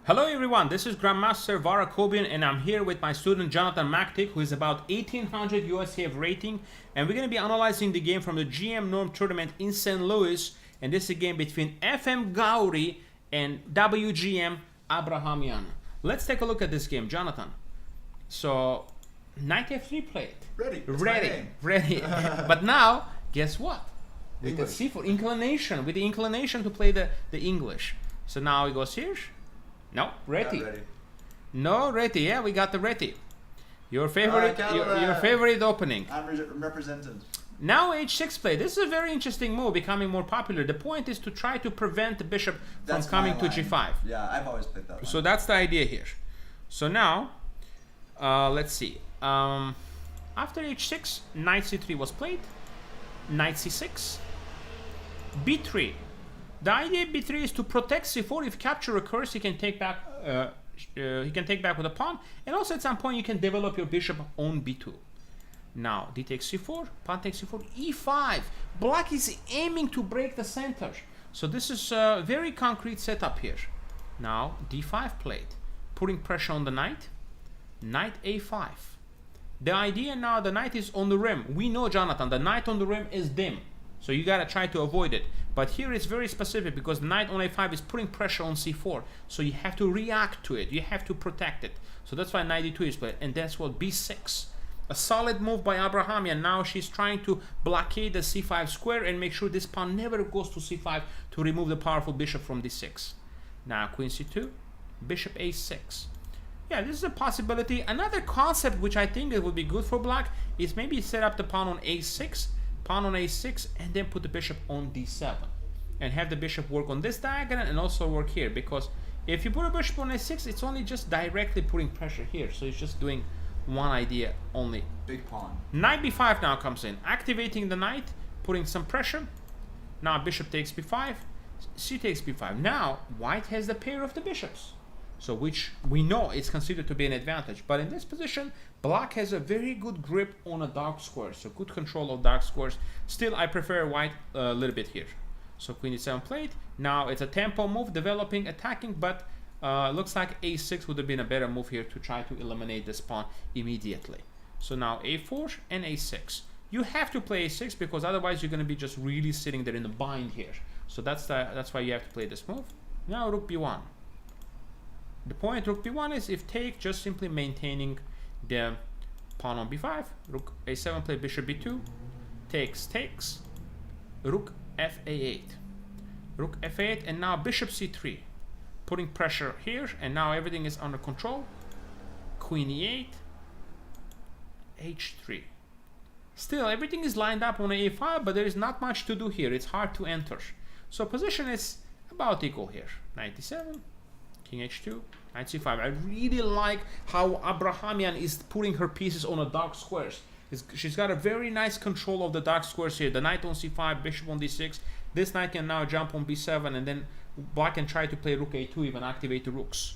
Hello everyone, this is Grandmaster VAR AKOBIAN and I'm here with my student Jonathan Maktik, who is about 1800 USAF rating, and we're going to be analyzing the game from the GM Norm tournament in St. Louis, and this is a game between FM Gauri and WGM Abrahamyan. Let's take a look at this game, Jonathan. So, knight f3 played. Ready. But now, guess what? With the c4 inclination, with the inclination to play the English. So now he goes here. No, ready. No, ready. Yeah, we got the ready. Your favorite, your favorite opening. I'm represented. Now h6 play. This is a very interesting move, becoming more popular. The point is to try to prevent the bishop from coming to g5. Yeah, I've always played that line. So that's the idea here. So now, let's see. After h6, knight c3 was played. Knight c6. b3. The idea b3 is to protect c4. If capture occurs, he can take back. He can take back with a pawn, and also at some point you can develop your bishop on b2. Now d takes c4, pawn takes c4, e5. Black is aiming to break the center, so this is a very concrete setup here. Now d5 played, putting pressure on the knight. Knight a5. The idea now, the knight is on the rim. We know, Jonathan, the knight on the rim is dim, so you gotta try to avoid it. But here it's very specific because knight on a5 is putting pressure on c4. So you have to react to it. You have to protect it. So that's why knight d2 is played. And that's what b6. A solid move by Abrahamyan. Now she's trying to blockade the c5 square and make sure this pawn never goes to c5 to remove the powerful bishop from d6. Now queen c2, bishop a6. Yeah, this is a possibility. Another concept which I think it would be good for black is maybe set up the pawn on a6. Pawn on a6 and then put the bishop on d7 and have the bishop work on this diagonal and also work here, because if you put a bishop on a6, it's only just directly putting pressure here, so it's just doing one idea only. Big pawn. Knight b5 now comes in, activating the knight, putting some pressure. Now bishop takes b5, c takes b5. Now white has the pair of the bishops, so which we know is considered to be an advantage, but in this position black has a very good grip on a dark square, so good control of dark squares. Still, I prefer white a little bit here. So queen e7 played. Now it's a tempo move, developing, attacking, but looks like a6 would have been a better move here to try to eliminate this pawn immediately. So now a4 and a6. You have to play a6 because otherwise you're going to be just really sitting there in the bind here. So that's why you have to play this move. Now rook b1. The point rook b1 is, if take, just simply maintaining the pawn on b5, rook a7 play, bishop b2, takes, rook fa8, rook fa8, and now bishop c3, putting pressure here, and now everything is under control. Queen e8, h3. Still, everything is lined up on a5, but there is not much to do here. It's hard to enter. So position is about equal here. Knight d7, king h2, knight c5. I really like how Abrahamyan is putting her pieces on a dark squares. She's got a very nice control of the dark squares here. The knight on c5, bishop on d6. This knight can now jump on b7, and then black can try to play rook a2, even activate the rooks.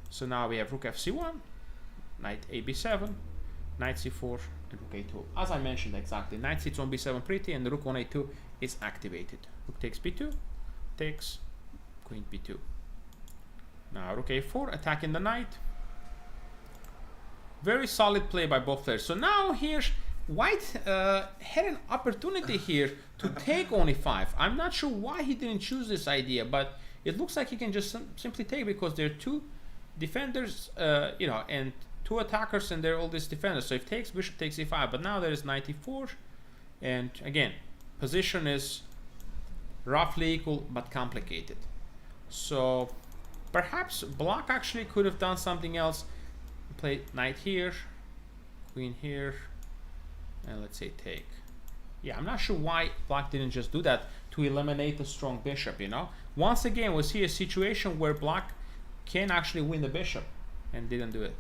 So now we have rook fc1, knight a b7, knight c4, and rook a2. As I mentioned exactly, knight sits on b7 pretty, and the rook on a2 is activated. Rook takes b2, takes, queen b2. Now rook a4, attacking the knight. Very solid play by both players. So now here, white had an opportunity here to take on e5. I'm not sure why he didn't choose this idea, but it looks like he can just simply take, because there are two defenders, and two attackers, and there are all these defenders. So if takes, bishop takes e5, but now there is knight e4, and again, position is roughly equal but complicated. So perhaps black actually could have done something else. Play knight here, queen here, and let's say take. Yeah, I'm not sure why black didn't just do that to eliminate the strong bishop, Once again, we see a situation where black can actually win the bishop and didn't do it.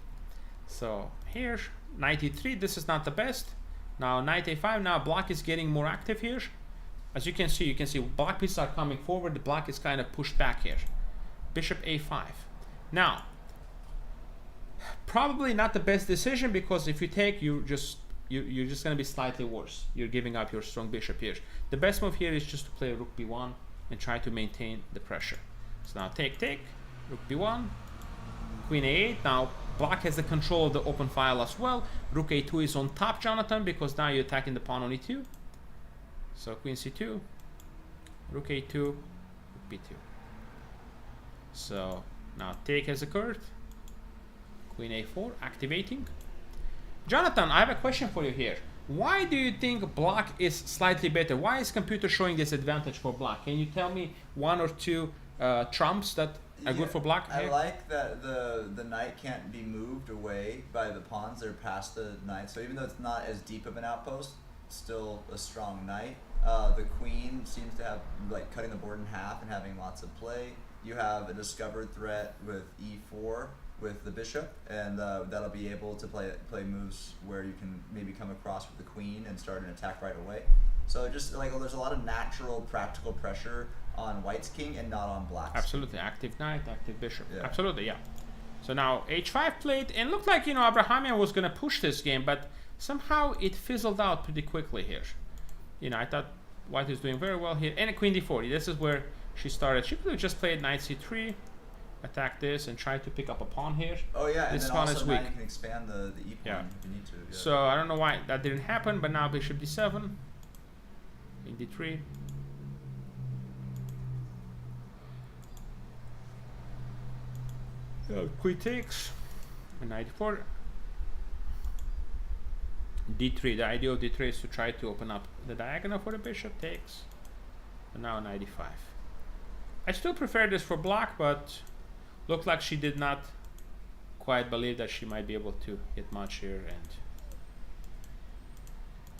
So here, knight e3, this is not the best. Now knight a5, now black is getting more active here. As you can see black pieces are coming forward, the black is kind of pushed back here. Bishop a5. Now, probably not the best decision, because if you take, you're just going to be slightly worse. You're giving up your strong bishop here. The best move here is just to play rook b1 and try to maintain the pressure. So now take, rook b1, Queen a8. Now black has the control of the open file as well. Rook a2 is on top, Jonathan, because now you're attacking the pawn on e2. So queen c2, rook a2, rook b2. So now take has occurred. Queen a4 activating. Jonathan, I have a question for you here. Why do you think black is slightly better? Why is computer showing this advantage for black? Can you tell me one or two trumps that are good for black? I like that the knight can't be moved away by the pawns. They're past the knight, so even though it's not as deep of an outpost, still a strong knight. The queen seems to have like cutting the board in half and having lots of play. You have a discovered threat with e4 with the bishop, and that'll be able to play moves where you can maybe come across with the queen and start an attack right away. So just like there's a lot of natural practical pressure on white's king and not on black's. Absolutely, active knight, active bishop. Yeah. Absolutely, yeah. So now h5 played, and looked like, you know, Abrahamyan was gonna push this game, but somehow it fizzled out pretty quickly here. You know, I thought white is doing very well here, and queen d4. This is where she started. She could have just played knight c3, attack this, and try to pick up a pawn here. Oh yeah, this and then pawn also is now weak. you can expand the e pawn if you need to. Yeah. So I don't know why that didn't happen, but now bishop d7, king d3. Queen takes, knight d4. d3, the idea of d3 is to try to open up the diagonal for the bishop, takes, and now knight d5. I still prefer this for black, but looked like she did not quite believe that she might be able to hit much here, and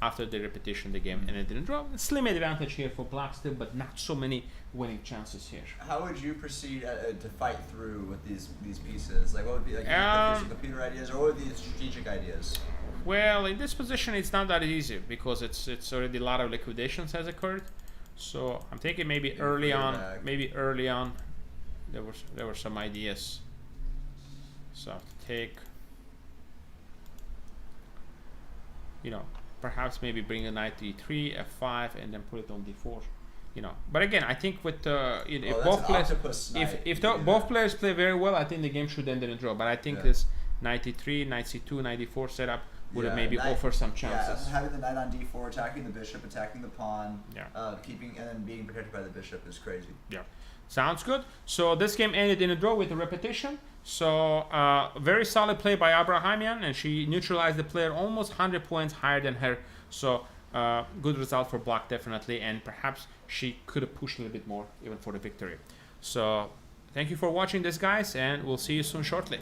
after the repetition the game and it didn't draw. Slim advantage here for black still, but not so many winning chances here. How would you proceed to fight through with these pieces? Like what would be like the computer ideas, or what would be the strategic ideas? Well, in this position it's not that easy because it's already a lot of liquidations has occurred. So I'm thinking maybe early on, there were some ideas. So I have to take, you know, perhaps maybe bring a knight to e3, f5, and then put it on d4. You know, but again, I think with if both players, both players play very well, I think the game should end in a draw. But I think this knight e3, knight c2, knight d4 setup would have maybe offer some chances. Yeah, having the knight on d4, attacking the bishop, attacking the pawn, keeping and then being protected by the bishop is crazy. Yeah, sounds good. So this game ended in a draw with a repetition. So very solid play by Abrahamyan, and she neutralized the player almost 100 points higher than her. So good result for black definitely, and perhaps she could have pushed a little bit more even for the victory. So thank you for watching this, guys, and we'll see you soon shortly.